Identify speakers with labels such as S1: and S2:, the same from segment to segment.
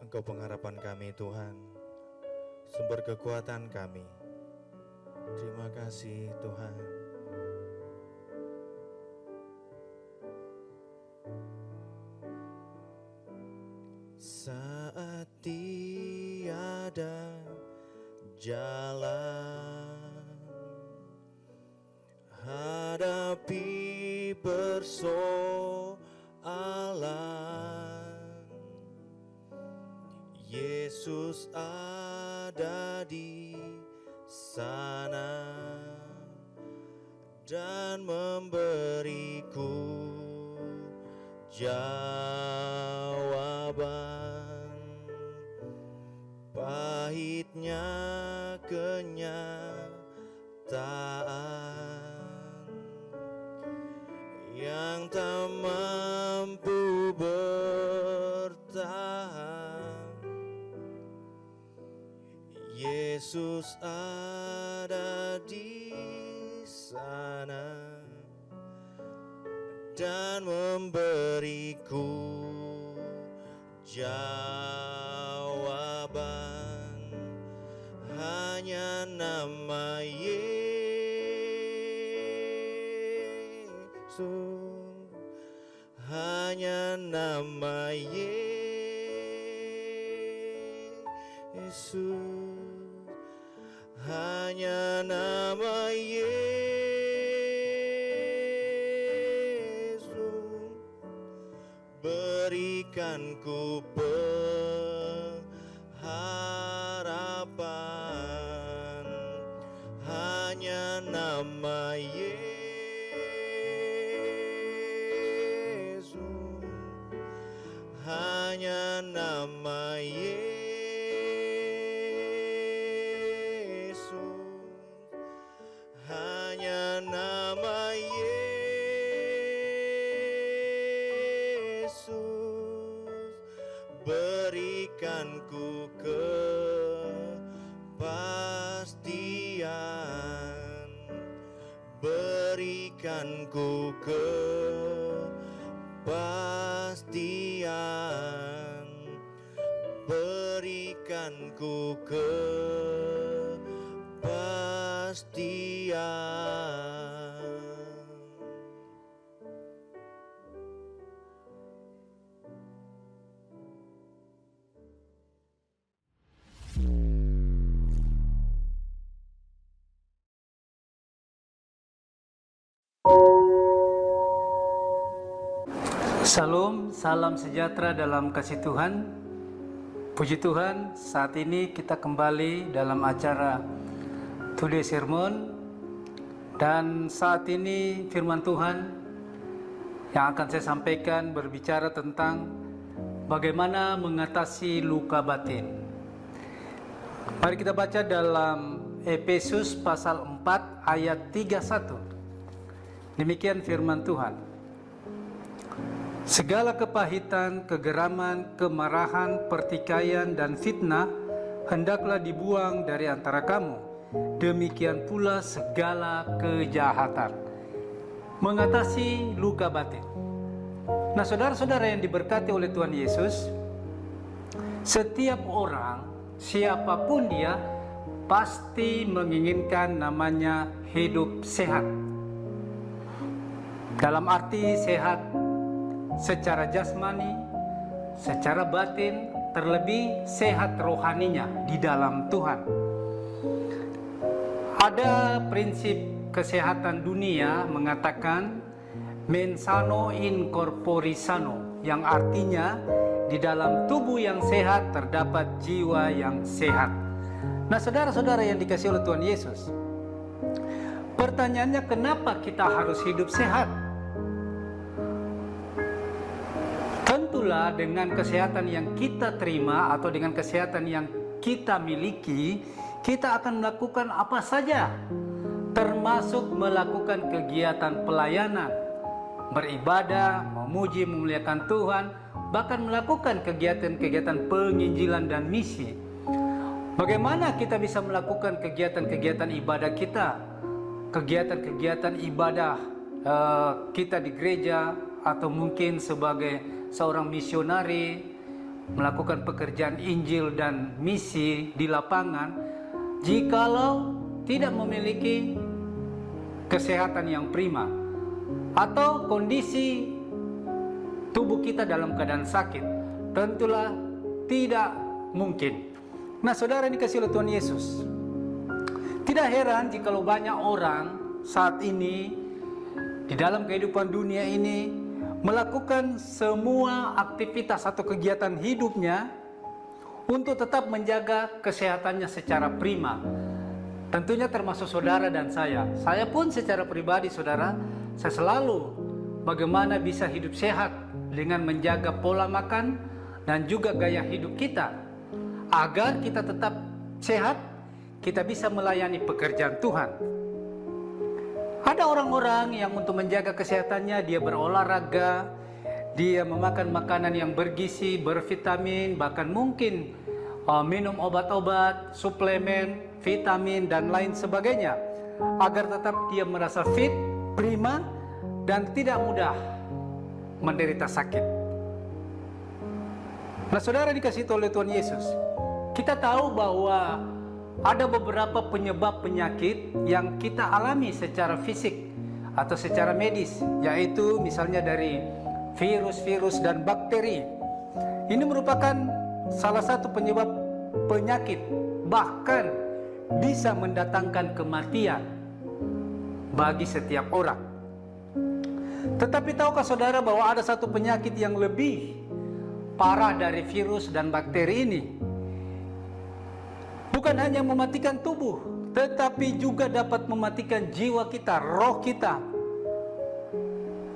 S1: Engkau pengharapan kami Tuhan, sumber kekuatan kami. Terima kasih Tuhan. Saat tiada jalan, hadapi persoalan, Yesus ada di sana dan memberiku jawaban. Pahitnya kenyataan yang tak mampu bertahan, Yesus ada di sana dan memberiku jawaban. Hanya nama Yesus, hanya nama Yesus, hanya nama Yesus, berikan ku pengharapan. Hanya nama Yesus, hanya nama Yesus, hanya nama Yesus, berikan ku kepastian, berikan ku kepastian, berikan ku kepastian.
S2: Salam, salam sejahtera dalam kasih Tuhan. Puji Tuhan, saat ini kita kembali dalam acara Today Sermon. Dan saat ini firman Tuhan yang akan saya sampaikan berbicara tentang bagaimana mengatasi luka batin. Mari kita baca dalam Efesus pasal 4 ayat 31. Demikian firman Tuhan. Segala kepahitan, kegeraman, kemarahan, pertikaian, dan fitnah hendaklah dibuang dari antara kamu. Demikian pula segala kejahatan. Mengatasi luka batin. Nah, saudara-saudara yang diberkati oleh Tuhan Yesus, setiap orang, siapapun dia, pasti menginginkan namanya hidup sehat. Dalam arti sehat secara jasmani, secara batin, terlebih sehat rohaninya di dalam Tuhan. Ada prinsip kesehatan dunia mengatakan mens sano in corpore sano, yang artinya di dalam tubuh yang sehat terdapat jiwa yang sehat. Nah, saudara-saudara yang dikasihi oleh Tuhan Yesus, pertanyaannya, kenapa kita harus hidup sehat? Tentulah dengan kesehatan yang kita terima atau dengan kesehatan yang kita miliki, kita akan melakukan apa saja, termasuk melakukan kegiatan pelayanan, beribadah, memuji, memuliakan Tuhan, bahkan melakukan kegiatan-kegiatan penginjilan dan misi. Bagaimana kita bisa melakukan kegiatan-kegiatan ibadah kita, kegiatan-kegiatan ibadah kita di gereja, atau mungkin sebagai seorang misionari, melakukan pekerjaan Injil dan misi di lapangan jikalau tidak memiliki kesehatan yang prima atau kondisi tubuh kita dalam keadaan sakit? Tentulah tidak mungkin. Nah, saudara yang dikasihi oleh Tuhan Yesus, tidak heran jikalau banyak orang saat ini di dalam kehidupan dunia ini melakukan semua aktivitas atau kegiatan hidupnya untuk tetap menjaga kesehatannya secara prima. Tentunya termasuk saudara dan saya. Saya pun secara pribadi, saudara, saya selalu bagaimana bisa hidup sehat dengan menjaga pola makan dan juga gaya hidup kita, agar kita tetap sehat, kita bisa melayani pekerjaan Tuhan. Ada orang-orang yang untuk menjaga kesehatannya dia berolahraga, dia memakan makanan yang bergizi, bervitamin, bahkan mungkin minum obat-obat, suplemen, vitamin dan lain sebagainya, agar tetap dia merasa fit, prima, dan tidak mudah menderita sakit. Nah, saudara dikasihi oleh Tuhan Yesus, kita tahu bahwa ada beberapa penyebab penyakit yang kita alami secara fisik atau secara medis, yaitu misalnya dari virus-virus dan bakteri. Ini merupakan salah satu penyebab penyakit, bahkan bisa mendatangkan kematian bagi setiap orang. Tetapi tahukah saudara bahwa ada satu penyakit yang lebih parah dari virus dan bakteri ini? Bukan hanya mematikan tubuh, tetapi juga dapat mematikan jiwa kita, roh kita.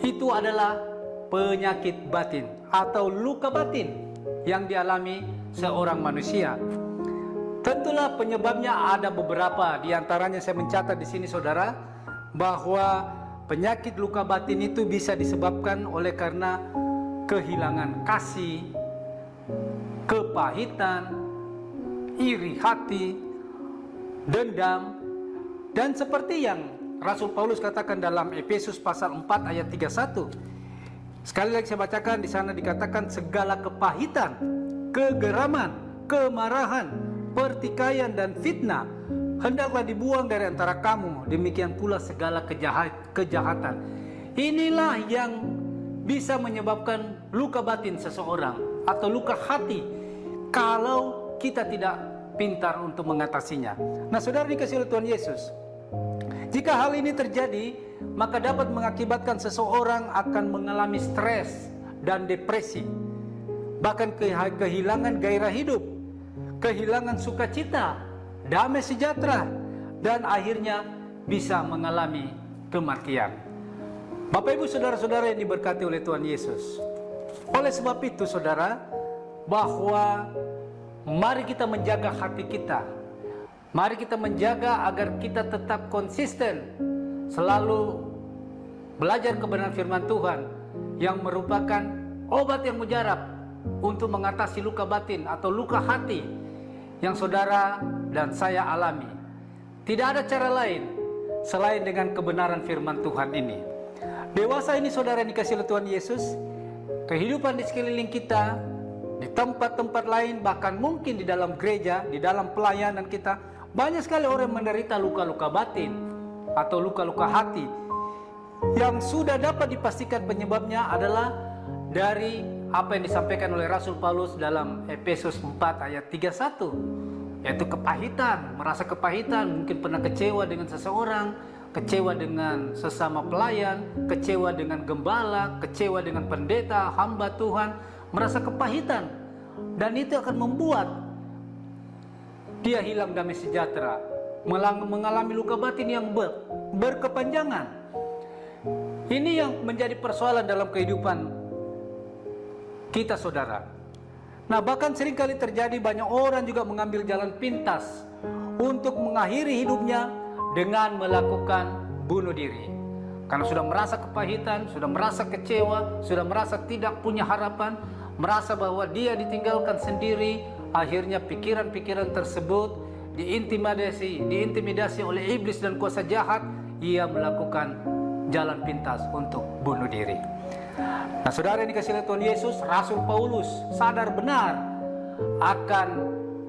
S2: Itu adalah penyakit batin atau luka batin yang dialami seorang manusia. Tentulah penyebabnya ada beberapa. Di antaranya saya mencatat di sini, saudara, bahwa penyakit luka batin itu bisa disebabkan oleh karena kehilangan kasih, kepahitan, iri hati, dendam, dan seperti yang Rasul Paulus katakan dalam Efesus pasal 4 ayat 31. Sekali lagi saya bacakan, di sana dikatakan segala kepahitan, kegeraman, kemarahan, pertikaian dan fitnah hendaklah dibuang dari antara kamu, demikian pula segala kejahatan. Inilah yang bisa menyebabkan luka batin seseorang atau luka hati kalau kita tidak pintar untuk mengatasinya. Nah, saudara dikasihi oleh Tuhan Yesus, jika hal ini terjadi, maka dapat mengakibatkan seseorang akan mengalami stres dan depresi, bahkan kehilangan gairah hidup, kehilangan sukacita, damai sejahtera, dan akhirnya bisa mengalami kematian. Bapak Ibu saudara-saudara yang diberkati oleh Tuhan Yesus, oleh sebab itu saudara, bahwa mari kita menjaga hati kita. Mari kita menjaga agar kita tetap konsisten, selalu belajar kebenaran firman Tuhan yang merupakan obat yang mujarab untuk mengatasi luka batin atau luka hati yang saudara dan saya alami. Tidak ada cara lain selain dengan kebenaran firman Tuhan ini. Dewasa ini saudara yang dikasihi oleh Tuhan Yesus, kehidupan di sekeliling kita, di tempat-tempat lain, bahkan mungkin di dalam gereja, di dalam pelayanan kita, banyak sekali orang menderita luka-luka batin atau luka-luka hati yang sudah dapat dipastikan penyebabnya adalah dari apa yang disampaikan oleh Rasul Paulus dalam Efesus 4 ayat 31, yaitu kepahitan, merasa kepahitan, mungkin pernah kecewa dengan seseorang, kecewa dengan sesama pelayan, kecewa dengan gembala, kecewa dengan pendeta, hamba Tuhan, merasa kepahitan, dan itu akan membuat dia hilang damai sejahtera, mengalami luka batin yang berkepanjangan. Ini yang menjadi persoalan dalam kehidupan kita saudara. Nah, bahkan seringkali terjadi banyak orang juga mengambil jalan pintas untuk mengakhiri hidupnya dengan melakukan bunuh diri. Karena sudah merasa kepahitan, sudah merasa kecewa, sudah merasa tidak punya harapan, merasa bahwa dia ditinggalkan sendiri. Akhirnya pikiran-pikiran tersebut diintimidasi oleh iblis dan kuasa jahat. Ia melakukan jalan pintas untuk bunuh diri. Nah, saudara yang dikasihi oleh Tuhan Yesus, Rasul Paulus sadar benar akan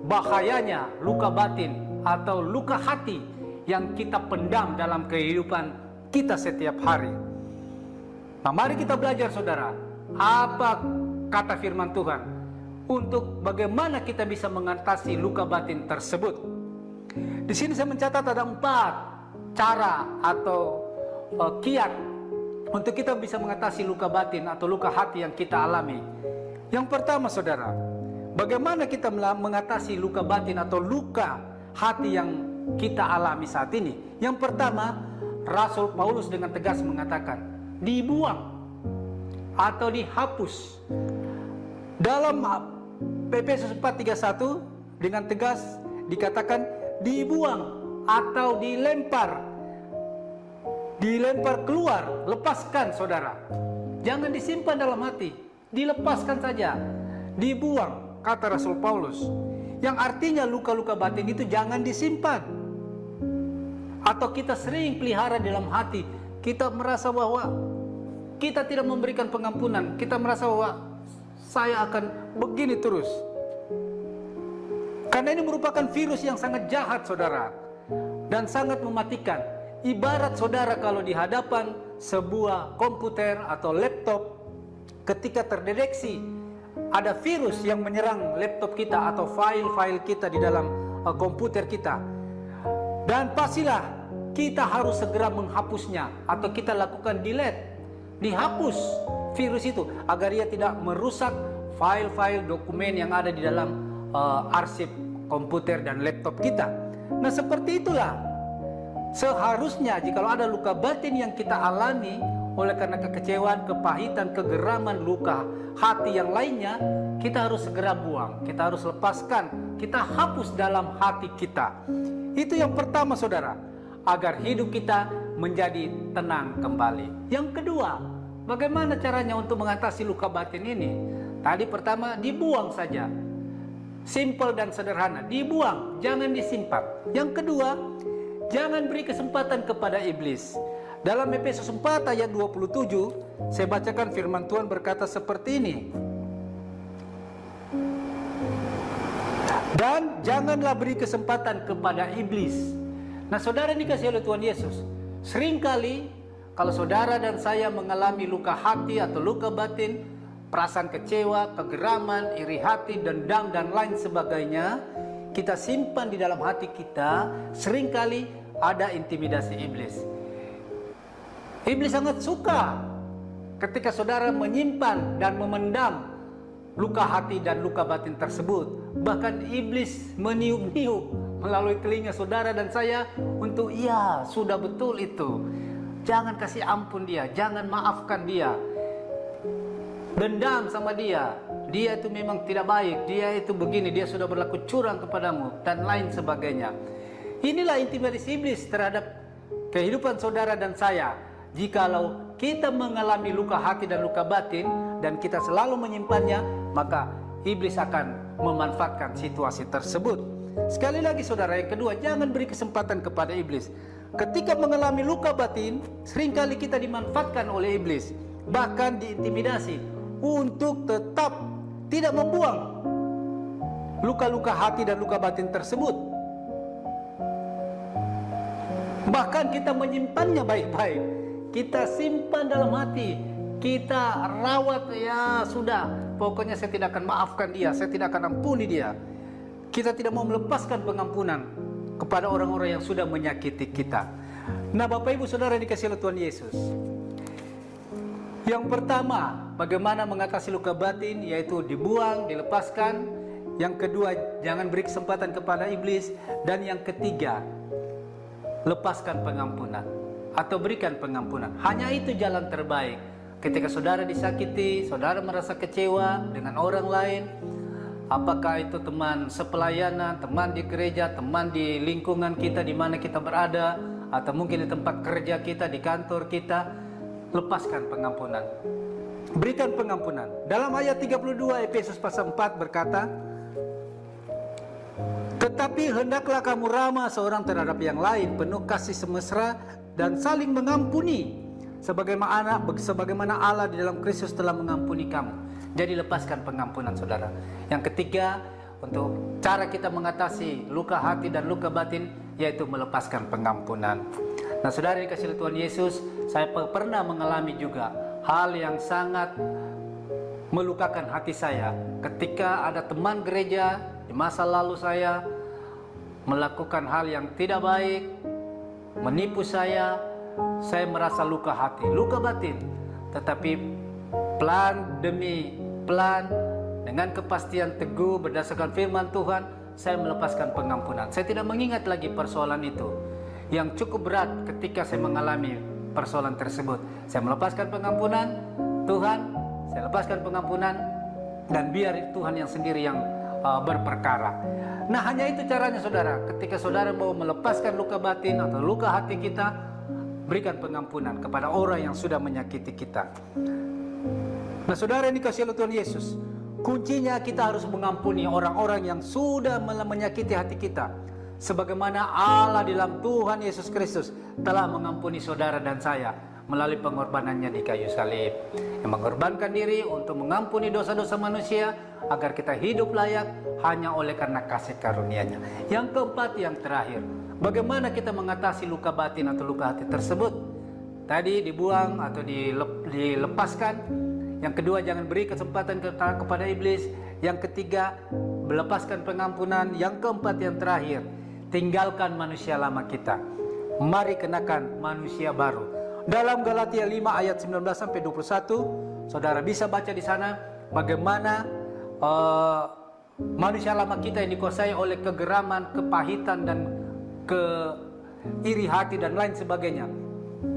S2: bahayanya luka batin atau luka hati yang kita pendam dalam kehidupan kita setiap hari. Nah, mari kita belajar saudara, apa kata firman Tuhan untuk bagaimana kita bisa mengatasi luka batin tersebut. Di sini saya mencatat ada 4 cara atau kiat untuk kita bisa mengatasi luka batin atau luka hati yang kita alami. Yang pertama saudara, bagaimana kita mengatasi luka batin atau luka hati yang kita alami saat ini? Yang pertama, Rasul Paulus dengan tegas mengatakan, dibuang atau dihapus. Dalam Efesus 4:31 dengan tegas dikatakan dibuang atau dilempar keluar, lepaskan saudara. Jangan disimpan dalam hati, dilepaskan saja, dibuang, kata Rasul Paulus. Yang artinya luka-luka batin itu jangan disimpan. Atau kita sering pelihara dalam hati, kita merasa bahwa kita tidak memberikan pengampunan, kita merasa bahwa saya akan begini terus. Karena ini merupakan virus yang sangat jahat saudara, dan sangat mematikan. Ibarat saudara kalau di hadapan sebuah komputer atau laptop, ketika terdeteksi ada virus yang menyerang laptop kita atau file-file kita di dalam komputer kita, dan pastilah kita harus segera menghapusnya atau kita lakukan delete, dihapus virus itu agar ia tidak merusak file-file dokumen yang ada di dalam arsip komputer dan laptop kita. Nah, seperti itulah seharusnya jikalau ada luka batin yang kita alami oleh karena kekecewaan, kepahitan, kegeraman, luka hati yang lainnya, kita harus segera buang, kita harus lepaskan, kita hapus dalam hati kita. Itu yang pertama saudara, agar hidup kita menjadi tenang kembali. Yang kedua, bagaimana caranya untuk mengatasi luka batin ini? Tadi pertama, dibuang saja. Simple dan sederhana, dibuang, jangan disimpan. Yang kedua, jangan beri kesempatan kepada iblis. Dalam Efesus 4 ayat 27, saya bacakan firman Tuhan berkata seperti ini. Dan janganlah beri kesempatan kepada iblis. Nah, saudara dikasihi oleh Tuhan Yesus, seringkali kalau saudara dan saya mengalami luka hati atau luka batin, perasaan kecewa, kegeraman, iri hati, dendam, dan lain sebagainya, kita simpan di dalam hati kita, seringkali ada intimidasi iblis. Iblis sangat suka ketika saudara menyimpan dan memendam luka hati dan luka batin tersebut. Bahkan iblis meniup-niup melalui telinga saudara dan saya untuk, ya sudah betul itu, jangan kasih ampun dia, jangan maafkan dia, dendam sama dia, dia itu memang tidak baik, dia itu begini, dia sudah berlaku curang kepadamu, dan lain sebagainya. Inilah intimidasi iblis terhadap kehidupan saudara dan saya. Jikalau kita mengalami luka hati dan luka batin dan kita selalu menyimpannya, maka iblis akan memanfaatkan situasi tersebut. Sekali lagi saudara, yang kedua, jangan beri kesempatan kepada iblis. Ketika mengalami luka batin, seringkali kita dimanfaatkan oleh iblis, bahkan diintimidasi untuk tetap tidak membuang luka-luka hati dan luka batin tersebut. Bahkan kita menyimpannya baik-baik, kita simpan dalam hati, kita rawat, ya sudah, pokoknya saya tidak akan maafkan dia, saya tidak akan ampuni dia. Kita tidak mau melepaskan pengampunan kepada orang-orang yang sudah menyakiti kita. Nah, Bapak Ibu Saudara yang dikasihi oleh Tuhan Yesus, yang pertama, bagaimana mengatasi luka batin, yaitu dibuang, dilepaskan. Yang kedua, jangan beri kesempatan kepada iblis. Dan yang ketiga, lepaskan pengampunan atau berikan pengampunan. Hanya itu jalan terbaik. Ketika saudara disakiti, saudara merasa kecewa dengan orang lain, apakah itu teman sepelayanan, teman di gereja, teman di lingkungan kita di mana kita berada, atau mungkin di tempat kerja kita, di kantor kita, lepaskan pengampunan, berikan pengampunan. Dalam ayat 32 Efesus pasal 4 berkata, tetapi hendaklah kamu ramah seorang terhadap yang lain, penuh kasih semesra dan saling mengampuni, sebagaimana Allah di dalam Kristus telah mengampuni kamu. Jadi lepaskan pengampunan, saudara. Yang ketiga, untuk cara kita mengatasi luka hati dan luka batin, yaitu melepaskan pengampunan. Nah, saudara dikasihi Tuhan Yesus, saya pernah mengalami juga hal yang sangat melukakan hati saya ketika ada teman gereja di masa lalu saya melakukan hal yang tidak baik, menipu saya merasa luka hati, luka batin. Tetapi pelan demi pelan, dengan kepastian teguh berdasarkan firman Tuhan, saya melepaskan pengampunan. Saya tidak mengingat lagi persoalan itu yang cukup berat ketika saya mengalami persoalan tersebut. Saya melepaskan pengampunan, Tuhan, saya lepaskan pengampunan, dan biar Tuhan yang sendiri yang berperkara. Nah, hanya itu caranya, saudara. Ketika saudara mau melepaskan luka batin atau luka hati kita, berikan pengampunan kepada orang yang sudah menyakiti kita. Nah, saudara, ini kasih Tuhan Yesus, kuncinya kita harus mengampuni orang-orang yang sudah menyakiti hati kita, sebagaimana Allah di dalam Tuhan Yesus Kristus telah mengampuni saudara dan saya melalui pengorbanannya di kayu salib, yang mengorbankan diri untuk mengampuni dosa-dosa manusia agar kita hidup layak hanya oleh karena kasih karunia-Nya. Yang keempat, yang terakhir, bagaimana kita mengatasi luka batin atau luka hati tersebut? Tadi dibuang atau dilepaskan. Yang kedua, jangan beri kesempatan kepada iblis. Yang ketiga, melepaskan pengampunan. Yang keempat, yang terakhir, tinggalkan manusia lama kita. Mari kenakan manusia baru. Dalam Galatia 5 ayat 19 sampai 21, saudara bisa baca di sana bagaimana manusia lama kita yang dikuasai oleh kegeraman, kepahitan, dan iri hati dan lain sebagainya.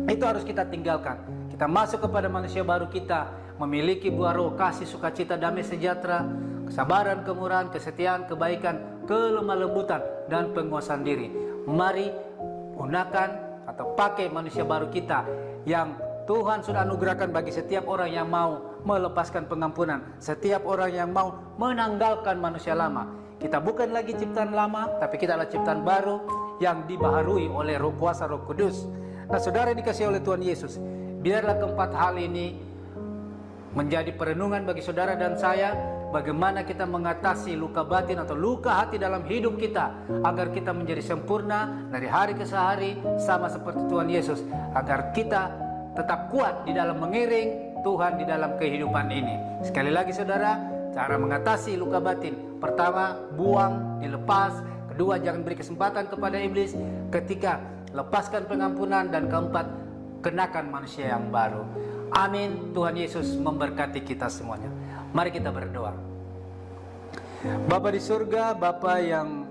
S2: Itu harus kita tinggalkan. Kita masuk kepada manusia baru kita, memiliki buah roh, kasih, sukacita, damai sejahtera, kesabaran, kemurahan, kesetiaan, kebaikan, kelemah lembutan, dan penguasaan diri. Mari gunakan atau pakai manusia baru kita yang Tuhan sudah anugerahkan bagi setiap orang yang mau melepaskan pengampunan, setiap orang yang mau menanggalkan manusia lama. Kita bukan lagi ciptaan lama, tapi kita adalah ciptaan baru yang dibaharui oleh Roh Kuasa, Roh Kudus. Nah, saudara yang dikasihi oleh Tuhan Yesus, biarlah keempat hal ini menjadi perenungan bagi saudara dan saya, bagaimana kita mengatasi luka batin atau luka hati dalam hidup kita, agar kita menjadi sempurna dari hari ke hari sama seperti Tuhan Yesus, agar kita tetap kuat di dalam mengiring Tuhan di dalam kehidupan ini. Sekali lagi, saudara, cara mengatasi luka batin: pertama, buang, dilepas; kedua, jangan beri kesempatan kepada iblis; ketiga, lepaskan pengampunan; dan keempat, kenakan manusia yang baru. Amin. Tuhan Yesus memberkati kita semuanya. Mari kita berdoa. Bapa di surga, Bapa yang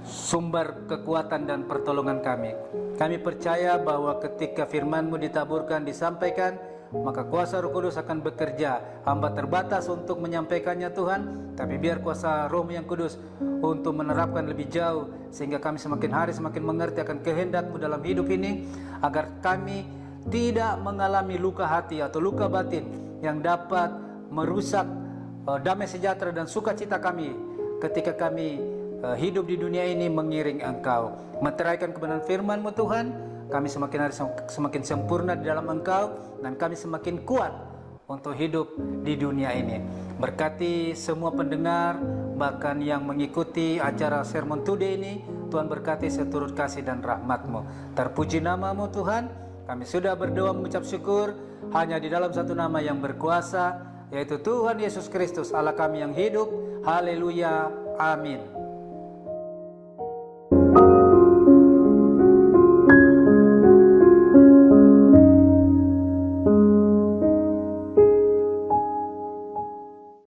S2: sumber kekuatan dan pertolongan kami percaya bahwa ketika firman-Mu ditaburkan, disampaikan, maka kuasa Roh Kudus akan bekerja. Hamba terbatas untuk menyampaikannya, Tuhan, tapi biar kuasa Roh-Mu yang kudus untuk menerapkan lebih jauh, sehingga kami semakin hari semakin mengerti akan kehendak-Mu dalam hidup ini, agar kami tidak mengalami luka hati atau luka batin yang dapat merusak damai sejahtera dan sukacita kami ketika kami hidup di dunia ini mengiring Engkau. Meteraikan kebenaran firman-Mu, Tuhan, kami semakin hari semakin sempurna di dalam Engkau, dan kami semakin kuat untuk hidup di dunia ini. Berkati semua pendengar, bahkan yang mengikuti acara Sermon Today ini. Tuhan berkati seturut kasih dan rahmat-Mu. Terpuji nama-Mu, Tuhan. Kami sudah berdoa mengucap syukur hanya di dalam satu nama yang berkuasa, yaitu Tuhan Yesus Kristus, Allah kami yang hidup. Haleluya. Amin.